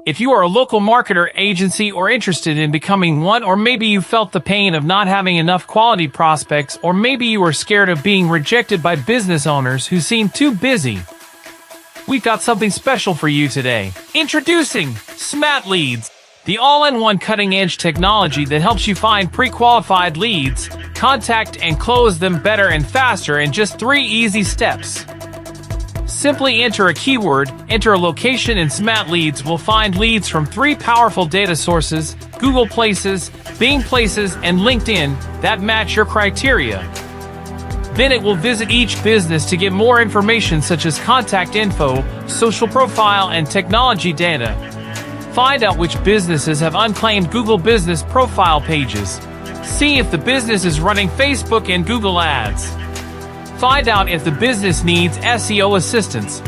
If you are a local marketer, agency, or interested in becoming one, or maybe you felt the pain of not having enough quality prospects, or maybe you are scared of being rejected by business owners who seem too busy, we've got something special for you today. Introducing Smatleads, the all-in-one cutting-edge technology that helps you find pre-qualified leads, contact and close them better and faster in just 3 easy steps. Simply enter a keyword, enter a location, and Smatleads will find leads from 3 powerful data sources: Google Places, Bing Places, and LinkedIn, that match your criteria. Then it will visit each business to get more information such as contact info, social profile, and technology data. Find out which businesses have unclaimed Google Business Profile pages. See if the business is running Facebook and Google Ads. Find out if the business needs SEO assistance.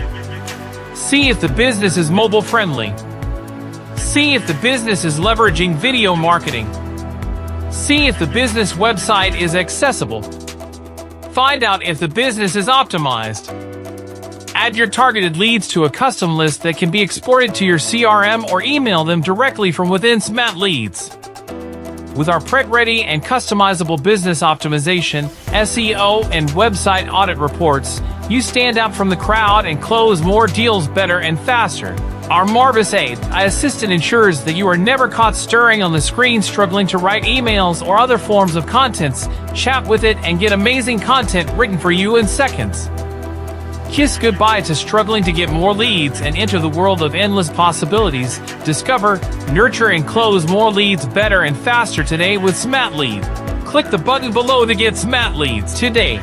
See if the business is mobile friendly. See if the business is leveraging video marketing. See if the business website is accessible. Find out if the business is optimized. Add your targeted leads to a custom list that can be exported to your CRM or email them directly from within Smatleads. With our prep-ready and customizable business optimization, SEO, and website audit reports, you stand out from the crowd and close more deals better and faster. Our Marvis AI assistant ensures that you are never caught stirring on the screen struggling to write emails or other forms of contents. Chat with it and get amazing content written for you in seconds. Kiss goodbye to struggling to get more leads and enter the world of endless possibilities. Discover, nurture, and close more leads better and faster today with Smatlead. Click the button below to get Smatleads today.